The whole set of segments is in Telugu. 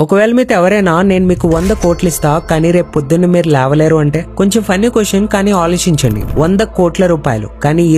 ఒకవేళ మీతో ఎవరైనా నేను మీకు 100 కోట్లు ఇస్తా కానీ రేపు పొద్దున్న మీరు లేవలేరు అంటే కొంచెం ఫన్నీ క్వశ్చన్, కానీ ఆలోచించండి. 100 కోట్ల రూపాయలు కానీ ఈ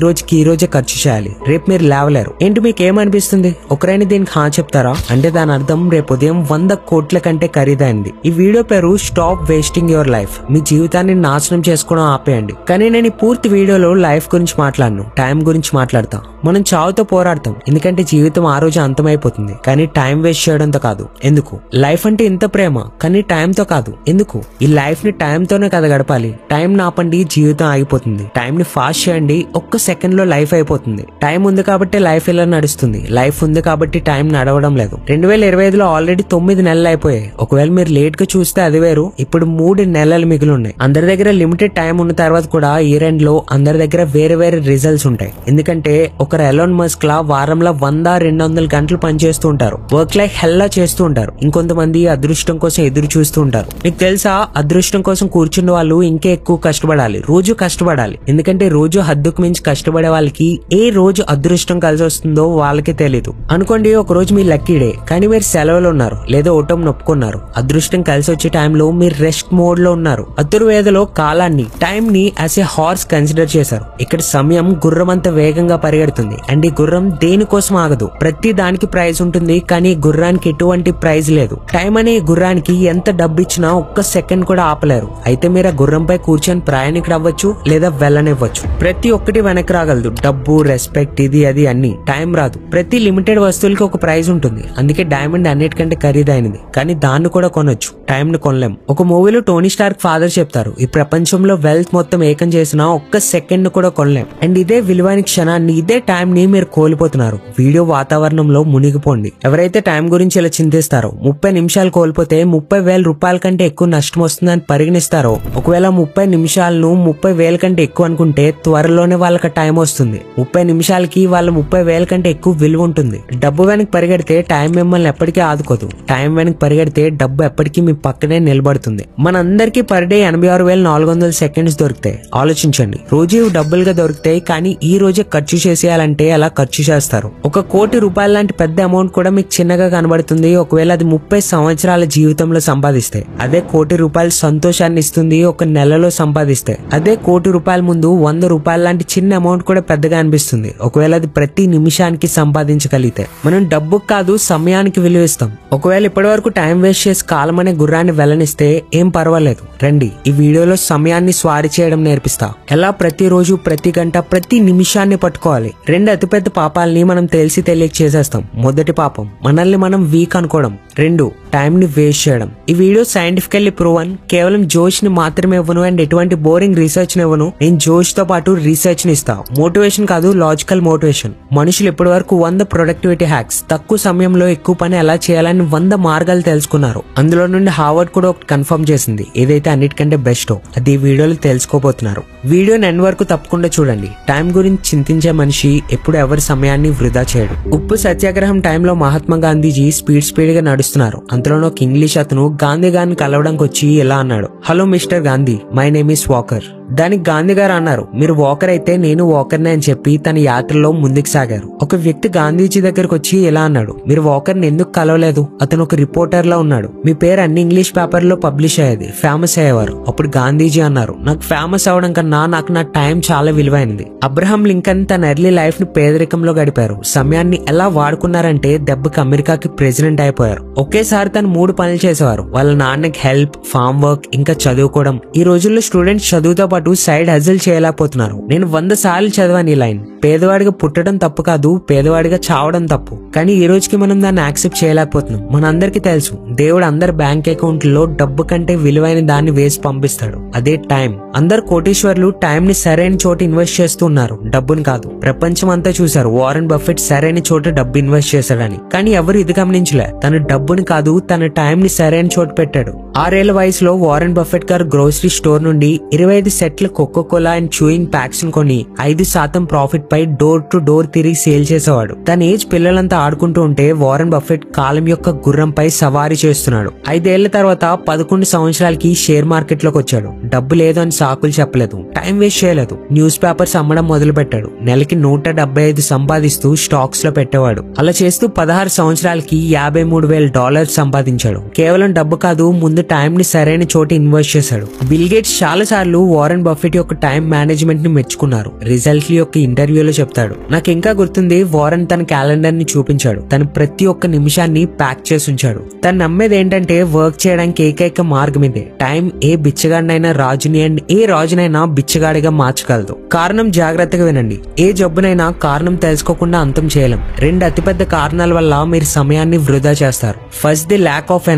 రోజే ఖర్చు చేయాలి, రేపు మీరు లేవలేరు. ఏంటి మీకు ఏమనిపిస్తుంది? ఒకరైనా దీనికి హా చెప్తారా? అంటే దాని అర్థం రేపు ఉదయం 100 కోట్ల కంటే ఖరీదైంది. ఈ వీడియో పేరు స్టాప్ వేస్టింగ్ యువర్ లైఫ్. మీ జీవితాన్ని నాశనం చేసుకోవడం ఆపేయండి. కానీ నేను ఈ పూర్తి వీడియోలో లైఫ్ గురించి మాట్లాడను, టైం గురించి మాట్లాడతా. మనం చావుతో పోరాడతాం ఎందుకంటే జీవితం ఆ రోజు అంతమైపోతుంది, కానీ టైం వేస్ట్ చేయడంతో కాదు. ఎందుకు? లైఫ్ అంటే ఇంత ప్రేమ కానీ టైంతో కాదు. ఎందుకు? ఈ లైఫ్ ని టైంతోనే కదా గడపాలి. టైం నాపండి, జీవితం ఆగిపోతుంది. టైం ని ఫాస్ట్ చేయండి, ఒక్క సెకండ్ లో లైఫ్ అయిపోతుంది. టైం ఉంది కాబట్టి లైఫ్ ఇలా నడుస్తుంది. లైఫ్ ఉంది కాబట్టి టైం నడవడం లేదు. 2025లో ఆల్రెడీ 9 నెలలు అయిపోయాయి. ఒకవేళ మీరు లేట్ గా చూస్తే అది వేరు. ఇప్పుడు 3 నెలలు మిగిలి ఉన్నాయి. అందరి దగ్గర లిమిటెడ్ టైం ఉన్న తర్వాత కూడా ఇయర్ ఎండ్ లో అందరి దగ్గర వేరే వేరే రిజల్ట్స్ ఉంటాయి. ఎందుకంటే ఒకరు ఎలాన్ మస్క్ లా వారంలో 100-200 గంటలు పనిచేస్తూ ఉంటారు. వర్క్ లైక్ హెల్లా చేస్తూ ఉంటారు. ఇంకొంతమంది అదృష్టం కోసం ఎదురు చూస్తూ ఉంటారు. మీకు తెలుసా, అదృష్టం కోసం కూర్చున్న వాళ్ళు ఇంకా ఎక్కువ కష్టపడాలి, రోజు కష్టపడాలి. ఎందుకంటే రోజు హద్దుకు మించి కష్టపడే వాళ్ళకి ఏ రోజు అదృష్టం కలిసి వస్తుందో వాళ్ళకి తెలీదు. అనుకోండి ఒక రోజు మీ లక్కీ డే, కానీ మీరు సెలవులు ఉన్నారు లేదా ఓటం నొప్పుకున్నారు. అదృష్టం కలిసి వచ్చే టైంలో మీరు రెస్ట్ మోడ్ లో ఉన్నారు. అతుర్వేదలో కాలాన్ని, టైం ని యాజ్ ఏ హార్స్ కన్సిడర్ చేశారు. ఇక్కడ సమయం గుర్రం అంత వేగంగా పరిగెడుతుంది. అండ్ ఈ గుర్రం దేనికోసం ఆగదు. ప్రతి దానికి ప్రైజ్ ఉంటుంది, కానీ గుర్రానికి ఎటువంటి ప్రైజ్ లేదు. టైం అనే గుర్రానికి ఎంత డబ్బు ఇచ్చినా ఒక్క సెకండ్ కూడా ఆపలేరు. అయితే మీరు ఆ గుర్రంపై కూర్చొని ప్రయాణికుడు అవ్వచ్చు లేదా వెళ్ళనివ్వచ్చు. ప్రతి ఒక్కటి వెనక్కి రాగలదు. డబ్బు, రెస్పెక్ట్, ఇది అది అన్ని. టైం రాదు. ప్రతి లిమిటెడ్ వస్తువులకి ఒక ప్రైజ్ ఉంటుంది. అందుకే డైమండ్ అన్నిటికంటే ఖరీదైనది, కానీ దాన్ని కూడా కొనొచ్చు, టైం ని కొనలేం. ఒక మూవీలో టోనీ స్టార్క్ ఫాదర్ చెప్తారు, ఈ ప్రపంచంలో వెల్త్ మొత్తం ఏకం చేసినా ఒక్క సెకండ్ కూడా కొనలేం. అండ్ ఇదే విలువైన క్షణాన్ని, ఇదే టైం ని మీరు కోల్పోతున్నారు. వీడియో వాతావరణంలో మునిగిపోండి. ఎవరైతే టైం గురించి ఇలా చింతిస్తారో, 30 నిమిషాలు కోల్పోతే 30,000 రూపాయల కంటే ఎక్కువ నష్టం వస్తుందని పరిగణిస్తారో, ఒకవేళ 30 నిమిషాలను 30,000 కంటే ఎక్కువ అనుకుంటే త్వరలోనే వాళ్ళకి టైం వస్తుంది. 30 నిమిషాలకి వాళ్ళ 30,000 కంటే ఎక్కువ విలువ ఉంటుంది. డబ్బు వెనక్కి పరిగెడితే టైం మిమ్మల్ని ఎప్పటికీ ఆదుకోదు. టైం వెనక్కి పరిగెడితే డబ్బు ఎప్పటికీ మీ పక్కనే నిలబడుతుంది. మనందరికీ పర్ డే 86,400 సెకండ్స్ దొరుకుతాయి. ఆలోచించండి, రోజు డబ్బులుగా దొరుకుతాయి, కానీ ఈ రోజే ఖర్చు చేసేయాలంటే అలా ఖర్చు చేస్తారు. 1 కోటి రూపాయల లాంటి పెద్ద అమౌంట్ కూడా మీకు చిన్నగా కనబడుతుంది. ఒకవేళ అది 30 సంవత్సరాల జీవితంలో సంపాదిస్తే. అదే 1 కోటి రూపాయలు సంతోషాన్ని ఇస్తుంది ఒక నెలలో సంపాదిస్తే. అదే 1 కోటి రూపాయల ముందు 100 రూపాయల లాంటి చిన్న అమౌంట్ కూడా పెద్దగా అనిపిస్తుంది ఒకవేళ అది ప్రతి నిమిషానికి సంపాదించగలిగితే. మనం డబ్బుకు కాదు సమయానికి విలువ ఇస్తాం. ఒకవేళ ఇప్పటి వరకు టైం వేస్ట్ చేసి కాలం అనే గుర్రాన్ని వెళ్ళనిస్తే ఏం పర్వాలేదు. రండి ఈ వీడియోలో సమయాన్ని స్వారీ చేయడం నేర్పిస్తా. ఎలా ప్రతి రోజు, ప్రతి గంట, ప్రతి నిమిషాన్ని పట్టుకోవాలి. 2 అతిపెద్ద పాపాలని మనం తెలిసి తెలియక చేసేస్తాం. మొదటి పాపం మనల్ని మనం వీక్ అనుకోవడం. 2 టైం ని వేస్ట్ చేయడం. ఈ వీడియో సైంటిఫికల్లీ ప్రూవన్. కేవలం జోష్ ని మాత్రమే ఇవ్వను అండ్ ఎటువంటి బోరింగ్ రీసెర్చ్ ని ఇవ్వను. నేను జోష్ తో పాటు రీసెర్చ్ ని ఇస్తా. మోటివేషన్ కాదు, లాజికల్ మోటివేషన్. మనుషులు ఇప్పటి వరకు 100 ప్రొడక్టివిటీ హ్యాక్స్, తక్కువ సమయంలో ఎక్కువ పని ఎలా చేయాలని 100 మార్గాలు తెలుసుకున్నారు. అందులో నుండి హార్వర్డ్ కూడా ఒకటి కన్ఫర్మ్ చేసింది, ఏదైతే అన్నిటికంటే బెస్టో అది ఈ వీడియోలో తెలుసుకోబోతున్నారు. వీడియోని ఎండ్ వరకు తప్పకుండా చూడండి. టైం గురించి చింతించే మనిషి ఎప్పుడు ఎవరి సమయాన్ని వృధా చేయడు. ఉప్పు సత్యాగ్రహం టైంలో మహాత్మా గాంధీజీ స్పీడ్ గా నడుస్తున్నారు. అంతలోనే ఒక ఇంగ్లీష్ అతను గాంధీ గారిని కలవడానికి వచ్చి ఇలా అన్నాడు, hello mister Gandhi, my name is walker. దానికి గాంధీ గారు అన్నారు, మీరు వాకర్ అయితే నేను వాకర్నే అని చెప్పి తన యాత్రలో ముందుకు సాగారు. ఒక వ్యక్తి గాంధీజీ దగ్గరకు వచ్చి ఇలా అన్నాడు, మీరు వాకర్ని ఎందుకు కలవలేదు? అతను ఒక రిపోర్టర్ లా ఉన్నాడు. మీ పేరు అన్ని ఇంగ్లీష్ పేపర్ లో పబ్లిష్ అయ్యేది, ఫేమస్ అయ్యేవారు. అప్పుడు గాంధీజీ అన్నారు, నాకు ఫేమస్ అవడం కన్నా నాకు నా టైం చాలా విలువైనది. అబ్రహం లింకన్ తన ఎర్లీ లైఫ్ ని పేదరికంలో గడిపారు. సమయాన్ని ఎలా వాడుకున్నారంటే దెబ్బకి అమెరికాకి ప్రెసిడెంట్ అయిపోయారు. ఒకేసారి తను 3 పనులు చేసేవారు. వాళ్ళ నాన్నకి హెల్ప్, ఫార్మ్ వర్క్, ఇంకా చదువుకోవడం. ఈ రోజుల్లో స్టూడెంట్స్ చదువుతో పాటు సైడ్ హజిల్ చేయలేకపోతున్నారు. నేను 100 సార్లు చదివాను ఈ లైన్. పేదవాడిగా పుట్టడం తప్పు కాదు, పేదవాడిగా చావడం తప్పు. కానీ ఈ రోజుకి మనం దాన్ని యాక్సెప్ట్ చేయలేకపోతున్నాం. మనందరికీ తెలుసు, దేవుడు అందరి బ్యాంక్ అకౌంట్ లో డబ్బు కంటే విలువైన దాన్ని వేసి పంపిస్తాడు, అదే టైం. అందరు కోటీశ్వర్లు టైం ని సరైన చోట ఇన్వెస్ట్ చేస్తున్నారు, డబ్బుని కాదు. ప్రపంచం అంతా చూశారు, వారెన్ బఫెట్ సరైన చోట డబ్బు ఇన్వెస్ట్ చేశాడని. కానీ ఎవరు ఇది గమనించలే, తన డబ్బుని కాదు తన టైం ని సరైన చోట పెట్టాడు. 6 ఏళ్ల వయసులో వారెన్ బఫెట్ గారు గ్రోసరీ స్టోర్ నుండి 25 సిగరెట్లు, కోకోకోలా అండ్ చూయింగ్ ప్యాక్స్ ను కొని 5% ప్రాఫిట్ పై డోర్ టు డోర్ తిరిగి సేల్ చేసేవాడు. తన ఏజ్ పిల్లలంతా ఆడుకుంటూ ఉంటే వారెన్ బఫెట్ కాలం యొక్క గుర్రంపై సవారీ చేస్తున్నాడు. 5 ఏళ్ల తర్వాత 11 సంవత్సరాలకి షేర్ మార్కెట్ లోకి వచ్చాడు. డబ్బు లేదు అని సాకులు చెప్పలేదు, టైం వేస్ట్ చేయలేదు, న్యూస్ పేపర్స్ అమ్మడం మొదలు పెట్టాడు. నెలకి 175 సంపాదిస్తూ స్టాక్స్ లో పెట్టేవాడు. అలా చేస్తూ 16 సంవత్సరాలకి $53,000 సంపాదించాడు. కేవలం డబ్బు కాదు, ముందు టైం ని సరైన చోట ఇన్వెస్ట్ చేశాడు. బిల్ గేట్స్ చాలా సార్లు వారెన్ బఫెట్ యొక్క టైం మేనేజ్మెంట్ ని మెచ్చుకున్నారు. రిజల్ట్ యొక్క ఇంటర్వ్యూలో చెప్తాడు, నాకు ఇంకా గుర్తుంది, వారెన్ తన క్యాలెండర్ ని చూపించాడు. తను ప్రతి ఒక్క నిమిషాన్ని ప్యాక్ చేసి ఉంచాడు. తను నమ్మేది ఏంటంటే వర్క్ చేయడానికి ఏకైక మార్గం ఇదే. టైం ఏ బిచ్చగాడినైనా రాజుని అండ్ ఏ రాజునైనా బిచ్చగాడిగా మార్చగలదు. కారణం జాగ్రత్తగా వినండి. ఏ జబ్బునైనా కారణం తెలుసుకోకుండా అంతం చేయలేం. 2 అతిపెద్ద కారణాల వల్ల మీరు సమయాన్ని వృధా చేస్తారు. First the lack of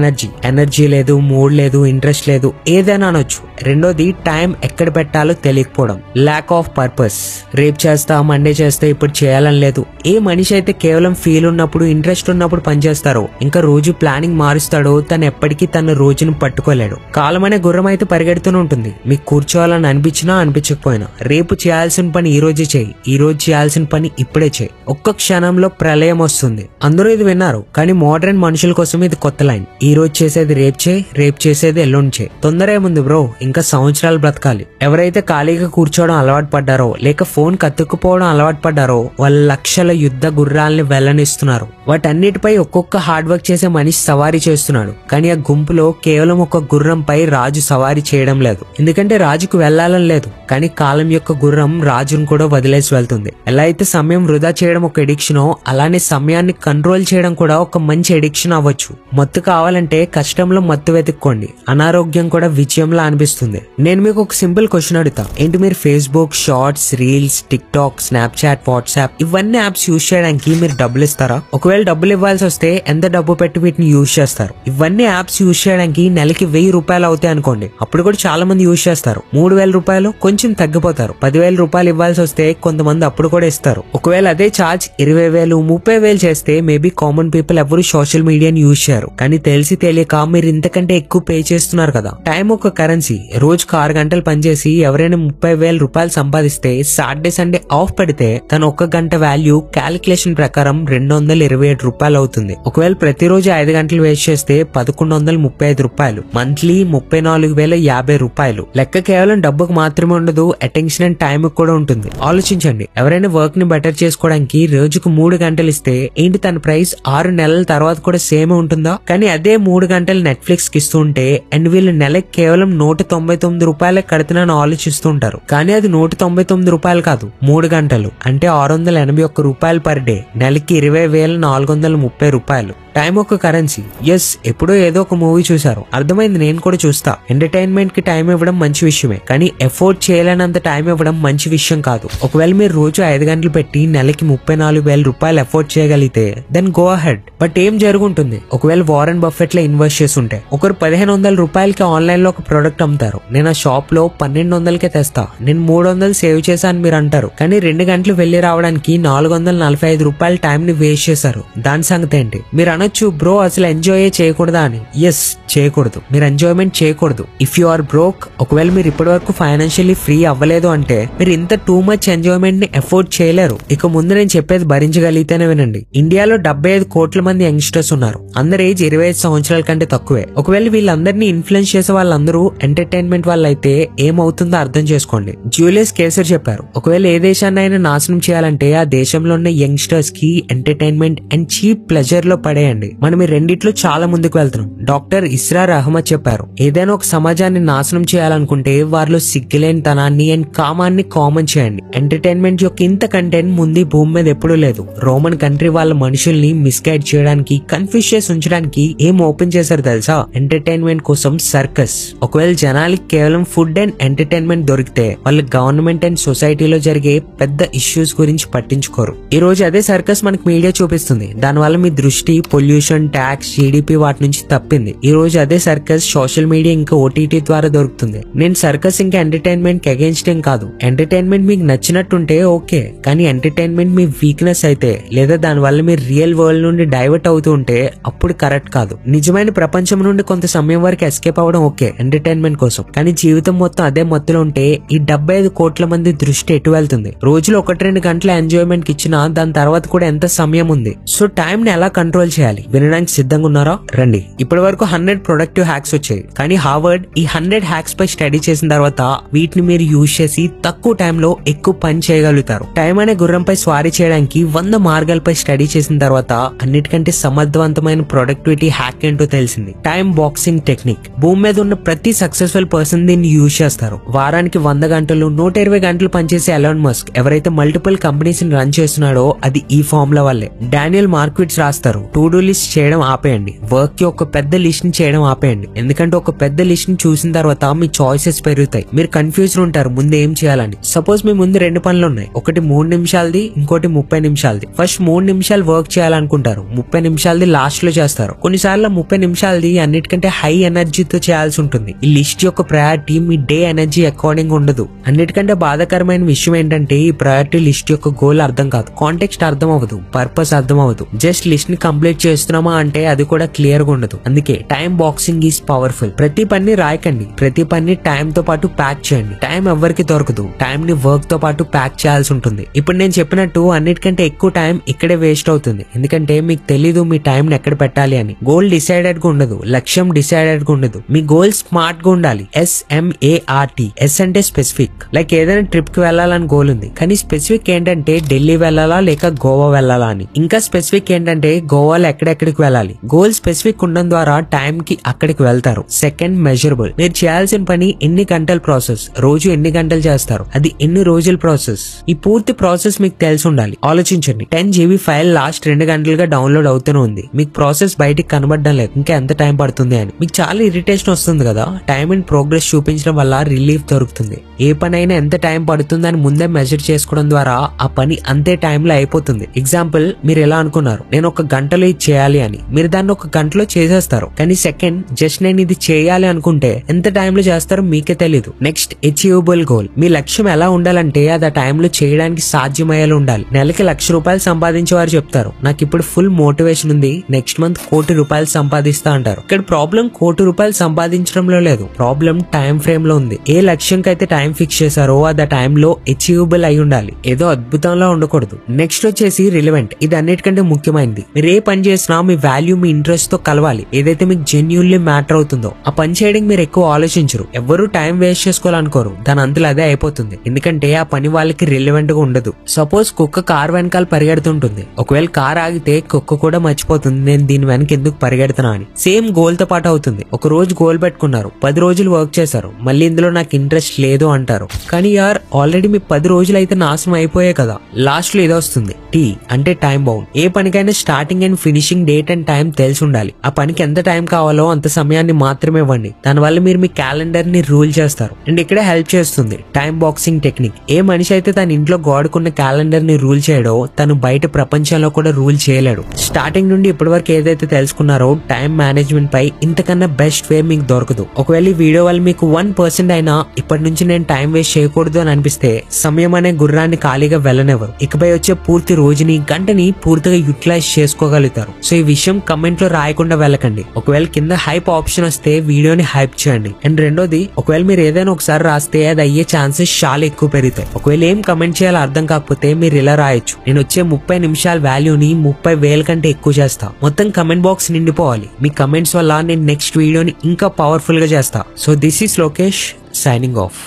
energy లేదు, మూడ్ లేదు, ఇంట్రెస్ట్ లేదు, ఏదైనా అనొచ్చు. రెండోది టైం ఎక్కడ పెట్టాలో తెలియకపోవడం, ల్యాక్ ఆఫ్ పర్పస్. రేపు చేస్తా, మండే చేస్తే, ఇప్పుడు చేయాలని లేదు. ఏ మనిషి అయితే కేవలం ఫీల్ ఉన్నప్పుడు, ఇంట్రెస్ట్ ఉన్నప్పుడు పనిచేస్తారో, ఇంకా రోజు ప్లానింగ్ మారుస్తాడో, తను ఎప్పటికీ తన రోజును పట్టుకోలేడు. కాలం అనే గుర్రం అయితే పరిగెడుతూనే ఉంటుంది. మీకు కూర్చోవాలని అనిపించినా అనిపించకపోయినా. రేపు చేయాల్సిన పని ఈ రోజే చేయి, ఈ రోజు చేయాల్సిన పని ఇప్పుడే చేయి. ఒక్క క్షణంలో ప్రళయం వస్తుంది. అందరూ ఇది విన్నారు, కానీ మోడర్న్ మనుషుల కోసం ఇది కొత్త లైన్. ఈ రోజు చేసేది రేపు చేయి, రేపు చేసేది ఎల్లుండి చేయి. తొందర ఏముంది బ్రో, ఇంకా సంవత్సరాలు బ్రతకాలి. ఎవరైతే ఖాళీగా కూర్చోవడం అలవాటు పడ్డారో, లేక ఫోన్ కత్తుక్కుపోవడం అలవాటు పడ్డారో, వాళ్ళ లక్షల యుద్ధ గుర్రాల్ని వెళ్లనిస్తున్నారు. వాటన్నిటిపై ఒక్కొక్క హార్డ్ వర్క్ చేసే మనిషి సవారీ చేస్తున్నాడు. కానీ ఆ గుంపులో కేవలం ఒక గుర్రంపై రాజు సవారీ చేయడం లేదు. ఎందుకంటే రాజుకు వెళ్లాలని లేదు, కానీ కాలం యొక్క గుర్రం రాజును కూడా వదిలేసి వెళ్తుంది. ఎలా అయితే సమయం వృధా చేయడం ఒక ఎడిక్షనో, అలానే సమయాన్ని కంట్రోల్ చేయడం కూడా ఒక మంచి ఎడిక్షన్ అవ్వచ్చు. మత్తు కావాలంటే కష్టంలో మత్తు వెతుక్కోండి. అనారోగ్యం కూడా విజయంలా అనిపిస్తుంది. నేను మీకు ఒక సింపుల్ క్వశ్చన్ అడుగుతా. ఏంటి మీరు Facebook, shorts, reels, TikTok, Snapchat, WhatsApp ఇవన్నీ యాప్స్ యూజ్ చేయడానికి మీరు డబ్బులు ఇస్తారా? ఒకవేళ డబ్బులు ఇవ్వాల్సి వస్తే ఎంత డబ్బు పెట్టి వీటిని యూజ్ చేస్తారు? ఇవన్నీ యాప్స్ యూజ్ చేయడానికి నెలకి $1000 అవుతాయి అనుకోండి. అప్పుడు కూడా చాలా మంది యూజ్ చేస్తారు. $3000 కొంచెం తగ్గిపోతారు. $10,000 ఇవ్వాల్సి వస్తే కొంతమంది అప్పుడు కూడా ఇస్తారు. ఒకవేళ అదే ఛార్జ్ 20,000, 30,000 చేస్తే మేబీ కామన్ పీపుల్ ఎవరు సోషల్ మీడియాని యూజ్ చేయరు. కానీ తెలిసి తెలియక మీరు ఇంతకంటే ఎక్కువ పే చేస్తున్నారు కదా. టైం ఒక కరెన్సీ. రోజుకు 6 గంటలు పనిచేసి ఎవరైనా $30,000 సంపాదిస్తే సాటర్డే సండే ఆఫ్ పెడితే తన 1 గంట వాల్యూ క్యాలిక్యులేషన్ ప్రకారం $227 అవుతుంది. ఒకవేళ ప్రతిరోజు 5 గంటలు వేస్ట్ చేస్తే $1135. మంత్లీ $34,050. లెక్క కేవలం డబ్బుకు మాత్రమే ఉండదు, అటెన్షన్ అండ్ టైం కూడా ఉంటుంది. ఆలోచించండి, ఎవరైనా వర్క్ ని బెటర్ చేసుకోవడానికి రోజుకు 3 గంటలు ఇస్తే ఏంటి తన ప్రైస్ 6 నెలల తర్వాత కూడా సేమ్ ఉంటుందా? కానీ అదే 3 గంటలు నెట్ఫ్లిక్స్ కి ఇస్తూ ఉంటే అండ్ వీళ్ళు నెలకి కేవలం $199 కడుతున్నాను ఆలోచిస్తూ ఉంటారు. కానీ అది $199 కాదు, 3 గంటలు అంటే $681 పర్ డే. నెలకి $20,430. టైం ఒక కరెన్సీ. ఎస్, ఎప్పుడో ఏదో ఒక మూవీ చూసారు, అర్థమైంది, నేను కూడా చూస్తా. ఎంటర్టైన్మెంట్ కి టైం ఇవ్వడం మంచి విషయమే, కానీ ఎఫోర్డ్ చేయలేనంత టైం ఇవ్వడం మంచి విషయం కాదు. ఒకవేళ మీరు రోజు 5 గంటలు పెట్టి నెలకి $34,000 ఎఫోర్డ్ చేయగలిగితే దెన్ గో అహెడ్. బట్ ఏం జరుగుంటుంది ఒకవేళ వారెన్ బఫెట్ లో ఇన్వెస్ట్ చేసి ఉంటే? ఒకరు $1,500 ఆన్లైన్ లో ఒక ప్రొడక్ట్ అమ్ముతారు. నేను ఆ షాప్ లో $1,200 తెస్తా, నేను $300 సేవ్ చేశాను మీరు అంటారు. కానీ 2 గంటలు వెళ్లి రావడానికి $445 టైం ని వేస్ట్ చేశారు. దాని సంగతి ఏంటి? మీరు అనొచ్చు, బ్రో అసలు ఎంజాయ్ చేయకూడదా అని. ఎస్, చేయకూడదు. మీరు ఎంజాయ్మెంట్ చేయకూడదు ఇఫ్ యు ఆర్ బ్రోక్. ఒకవేళ మీరు ఇప్పటి వరకు ఫైనాన్షియల్లీ ఫ్రీ అవ్వలేదు అంటే మీరు ఇంత టూ మచ్ ఎంజాయ్మెంట్ ని ఎఫోర్డ్ చేయలేరు. ఇక ముందు నేను చెప్పేది భరించగలిగితేనే వినండి. ఇండియాలో 75 కోట్ల మంది యంగ్స్టర్స్ ఉన్నారు. అందరి ఏజ్ 25 సంవత్సరాల కంటే తక్కువే. ఒకవేళ వీళ్ళందరినీ ఇన్ఫ్లుయెన్స్ చేసే వాళ్ళందరూ ఎంటర్టైన్మెంట్ వాళ్ళైతే ఏమవుతుందో అర్థం చేసుకోండి. జూలియస్ కేసర్ చెప్పారు, ఒకవేళ ఏ దేశాన్ని అయినా నాశనం చేయాలంటే ఆ దేశంలో ఉన్న యంగ్స్టర్స్ కి ఎంటర్టైన్మెంట్ అండ్ చీప్ ప్లెజర్ లో పడేయండి. మనం ఈ రెండిట్లో చాలా ముందుకు వెళ్తున్నాం. డాక్టర్ ఇస్రార్ అహ్మద్ చెప్పారు, ఏదైనా ఒక సమాజాన్ని నాశనం చేయాలనుకుంటే వారిలో సిగ్గులేని తనాన్ని అండ్ కామాన్ని కామన్ చేయండి. ఎంటర్టైన్మెంట్ యొక్క ఇంత కంటెంట్ ముందు భూమి మీద ఎప్పుడూ లేదు. రోమన్ కంట్రీ వాళ్ళ మనుషుల్ని మిస్గైడ్ చేయడానికి, కన్ఫ్యూజ్ చేసి ఉంచడానికి ఏం ఓపెన్ చేశారు తెలుసా? ఎంటర్టైన్మెంట్ కోసం సర్కస్. ఒకవేళ జనాలకి కేవలం ఫుడ్ అండ్ ఎంటర్టైన్మెంట్ దొరికితే వాళ్ళు గవర్నమెంట్ అండ్ సొసైటీలో జరిగే పెద్ద ఇష్యూస్ గురించి పట్టించుకోరు. ఈ రోజు అదే సర్కస్ మనకి మీడియా చూపిస్తుంది. దానివల్ల మీ దృష్టి పొల్యూషన్, ట్యాక్స్, జీడిపి వాటి నుంచి తప్పింది. ఈ రోజు అదే సర్కస్ సోషల్ మీడియా ఇంకా ఓటీటీ ద్వారా దొరుకుతుంది. నేను సర్కస్ ఇంకా ఎంటర్టైన్మెంట్ కి అగేన్స్ట్ ఏం కాదు. ఎంటర్టైన్మెంట్ మీకు నచ్చినట్టుంటే ఓకే, కానీ ఎంటర్టైన్మెంట్ మీ వీక్నెస్ అయితే లేదా దానివల్ల మీరు రియల్ వరల్డ్ నుండి డైవర్ట్ అవుతూ ఉంటే అప్పుడు కరెక్ట్ కాదు. నిజమైన ప్రపంచం నుండి కొంత సమయం వరకు ఎస్కేప్ అవ్వడం ఓకే ఎంటర్టైన్మెంట్ కోసం, కానీ జీవితం మొత్తం అదే మత్తులో ఉంటే ఈ 75 కోట్ల మంది దృష్టి ఎటు వెళ్తుంది? రోజులో 1-2 గంటల ఎంజాయ్మెంట్ కి ఇచ్చినా దాని తర్వాత కూడా ఎంత సమయం ఉంది? సో టైం ని ఎలా కంట్రోల్ చేయాలి వినడానికి సిద్ధంగా ఉన్నారా? రండి. ఇప్పటి వరకు 100 ప్రొడక్టివ్ హ్యాక్స్ వచ్చాయి, కానీ హార్వర్డ్ ఈ 100 హ్యాక్స్ పై స్టడీ చేసిన తర్వాత వీటిని మీరు యూజ్ చేసి తక్కువ టైంలో ఎక్కువ పని చేయగలుగుతారు. టైం అనే గుర్రంపై స్వారీ చేయడానికి 100 మార్గాలపై స్టడీ చేసిన తర్వాత అన్నిటికంటే సమర్థవంతమైన ప్రొడక్టివిటీ హ్యాక్ ఏంటో తెలిసింది. Time boxing technique. భూమి మీద ఉన్న ప్రతి సక్సెస్ఫుల్ పర్సన్ దీన్ని యూజ్ చేస్తారు. వారానికి 100 గంటలు 120 గంటలు పనిచేసే ఎలాన్ మస్క్ ఎవరైతే మల్టిపుల్ కంపెనీస్ ని రన్ చేస్తున్నాడో అది ఈ ఫార్ములా వల్లే. డానియల్ మార్క్విట్స్ రాస్తారు, టు డూ లిస్ట్ చేయడం ఆపేయండి, వర్క్ కి ఒక పెద్ద లిస్ట్ ని చేయడం ఆపేయండి. ఎందుకంటే ఒక పెద్ద లిస్ట్ ని చూసిన తర్వాత మీ చాయిసెస్ పెరుగుతాయి. మీరు కన్ఫ్యూజ్ ఉంటారు ముందు ఏం చేయాలని. సపోజ్ మీ ముందు 2 పనులు ఉన్నాయి, ఒకటి 3 నిమిషాలది, ఇంకోటి 30 నిమిషాలది. ఫస్ట్ 3 నిమిషాలు వర్క్ చేయాలనుకుంటారు, 30 నిమిషాలది లాస్ట్ లో చేస్తారు. కొన్నిసార్లు 30 నిమిషాలది అన్నిటికంటే హై ఎనర్జీతో చేయాల్సి ఉంటుంది. ఈ లిస్ట్ యొక్క ప్రయారిటీ మీ డే ఎనర్జీ అకార్డింగ్ ఉండదు. అన్నిటికంటే బాధాకరమైన విషయం ఏంటంటే ఈ ప్రయారిటీ లిస్ట్ యొక్క గోల్ అర్థం కాదు, కాంటెక్స్ట్ అర్థం అవ్వదు, పర్పస్ అర్థం అవ్వదు. జస్ట్ లిస్ట్ ని కంప్లీట్ చేస్తున్నామా అంటే అది కూడా క్లియర్ గా ఉండదు. అందుకే టైం బాక్సింగ్ ఈజ్ పవర్ఫుల్. ప్రతి పని రాయకండి, ప్రతి పని టైం తో పాటు ప్యాక్ చేయండి. టైం ఎవరికి దొరకదు, టైం ని వర్క్ తో పాటు ప్యాక్ చేయాల్సి ఉంటుంది. ఇప్పుడు నేను చెప్పినట్టు అన్నిటికంటే ఎక్కువ టైం ఇక్కడే వేస్ట్ అవుతుంది, ఎందుకంటే మీకు తెలీదు మీ టైం ని ఎక్కడ పెట్టాలి అని. గోల్ డిసైడెడ్ గా ఉండదు, లక్ష్యం డిసైడెడ్ గా ఉండదు. మీ గోల్ స్మార్ట్ గా ఉండాలి. SMART. S అంటే స్పెసిఫిక్. లైక్ ఏదైనా ట్రిప్ కి వెళ్ళాలని గోల్ ఉంది, కానీ స్పెసిఫిక్ ఏంటంటే ఢిల్లీ వెళ్ళాలా లేక గోవా వెళ్ళాలా అని. ఇంకా స్పెసిఫిక్ ఏంటంటే గోవాలో ఎక్కడెక్కడికి వెళ్ళాలి. గోల్ స్పెసిఫిక్ ఉండడం ద్వారా టైం కి అక్కడికి వెళ్తారు. Second, measurable. మీరు చేయాల్సిన పని ఎన్ని గంటల ప్రాసెస్, రోజు ఎన్ని గంటలు చేస్తారు, అది ఎన్ని రోజుల ప్రాసెస్. ఈ పూర్తి ప్రాసెస్ మీకు తెలిసి ఉండాలి. ఆలోచించండి, 10 GB ఫైల్ లాస్ట్ 2 గంటలుగా డౌన్లోడ్ అవుతూనే ఉంది, మీకు ప్రాసెస్ బయటికి కనబడడం లేదు, ఇంకా ఎంత టైం పడుతుంది అని. మీకు చాలా ఇరిటేషన్ వస్తుంది కదా. టైం ఇన్ ప్రోగ్రెస్ చూపించడం వల్ల రిలీఫ్ దొరుకుతుంది. ఏ పని అయినా ఎంత టైం పడుతుంది అని ముందే మెజర్ చేసుకోవడం ద్వారా ఆ పని అంతే టైంలో అయిపోతుంది. ఎగ్జాంపుల్, మీరు ఎలా అనుకున్నారు నేను 1 గంటలో ఇది చేయాలి అని, మీరు దాన్ని 1 గంటలో చేసేస్తారు. కానీ సెకండ్, జస్ట్ నేను ఇది చేయాలి అనుకుంటే ఎంత టైంలో చేస్తారో మీకే తెలీదు. Next, achievable goal. మీ లక్ష్యం ఎలా ఉండాలంటే అది ఆ టైంలో చేయడానికి సాధ్యమయ్యేలా ఉండాలి. నెలకి ₹1,00,000 సంపాదించే వారు చెప్తారు నాకు ఇప్పుడు ఫుల్ మోటివేషన్ ఉంది, నెక్స్ట్ మంత్ ₹1,00,00,000 సంపాదిస్తా అంటారు. ఇక్కడ ప్రాబ్లం ₹1,00,00,000 సంపాదించడంలో లేదు, ప్రాబ్లం టైం ఫ్రేమ్ లో ఉంది. ఏ లక్ష్యంకి అయితే టైం ఫిక్స్ చేశారో అది ఆ టైంలో అచీవబుల్ అయి ఉండాలి, ఏదో అద్భుతంలా ఉండకూడదు. నెక్స్ట్ వచ్చేసి రిలవెంట్. ఇది అన్నిటికంటే ముఖ్యమైనది. మీరు ఏ పని చేసినా మీ వాల్యూ మీ ఇంట్రెస్ట్ తో కలవాలి. ఏదైతే మీకు జెన్యూన్లీ మ్యాటర్ అవుతుందో ఆ పని చేయడానికి మీరు ఎక్కువ ఆలోచించరు. ఎవరు టైం వేస్ట్ చేసుకోవాలనుకోరు, దాని అంతలో అదే అయిపోతుంది. ఎందుకంటే ఆ పని వాళ్ళకి రిలవెంట్ గా ఉండదు. సపోజ్ కుక్క కార్ వెనకాల పరిగెడుతుంటుంది, ఒకవేళ కార్ ఆగితే కుక్క కూడా మర్చిపోతుంది నేను దీని వెనక ఎందుకు పరిగెడుతున్నా అని. సేమ్ గోల్ తో పాటు అవుతుంది. ఒక రోజు గోల్ పెట్టుకున్నారు, 10 రోజులు వర్క్ చేశారు, మళ్ళీ ఇందులో నాకు ఇంట్రెస్ట్ లేదు అంటారు. కానీ యార్ ఆల్రెడీ మీ 10 రోజులు అయితే నాశనం అయిపోయాయి కదా. లాస్ట్ లో ఇది వస్తుంది, T అంటే టైం బౌండ్. ఏ పనికైనా starting and finishing date and time తెలిసి ఉండాలి. ఆ పనికి ఎంత టైం కావాలో అంత సమయాన్ని మాత్రమే ఇవ్వండి. దానివల్ల మీరు మీ క్యాలెండర్ ని రూల్ చేస్తారు. అండ్ ఇక్కడే హెల్ప్ చేస్తుంది టైం బాక్సింగ్ టెక్నిక్. ఏ మనిషి అయితే తన ఇంట్లో గోడకున్న క్యాలెండర్ ని రూల్ చేయడో తను బయట ప్రపంచంలో కూడా రూల్ చేయలేడు. స్టార్టింగ్ నుండి ఇప్పటి వరకు ఏదైతే తెలుసుకున్నారో టైం మేనేజ్మెంట్ పై ఇంతకన్నా బెస్ట్ వే మీకు దొరకదు. ఒకవేళ ఈ వీడియో వల్ల మీకు 1% అయినా ఇప్పటి నుంచి నేను టైం వేస్ట్ చేయకూడదు అని అనిపిస్తే సమయం అనే గుర్రాన్ని ఖాళీగా వెళ్ళనివ్వరు. ఇకపై వచ్చే పూర్తి రోజుని గంటని పూర్తిగా యూటిలైజ్ చేసుకోగలుగుతారు. సో ఈ విషయం కమెంట్ లో రాయకుండా వెళ్ళకండి. ఒకవేళ కింద హైప్ ఆప్షన్ వస్తే వీడియోని హైప్ చేయండి. అండ్ రెండోది, ఒకవేళ మీరు ఏదైనా ఒకసారి రాస్తే అది అయ్యే ఛాన్సెస్ చాలా ఎక్కువ పెరుగుతాయి. ఒకవేళ ఏం కమెంట్ చేయాలో అర్థం కాకపోతే మీరు ఇలా రాయొచ్చు, నేను వచ్చే 30 నిమిషాల వాల్యూని 30,000 కంటే ఎక్కువ చేస్తా. మొత్తం కమెంట్ బాక్స్ నిండిపోవాలి. మీ కమెంట్స్ వల్ల నేను నెక్స్ట్ వీడియోని ఇంకా పవర్ఫుల్ గా చేస్తా. So this is Lokesh signing off.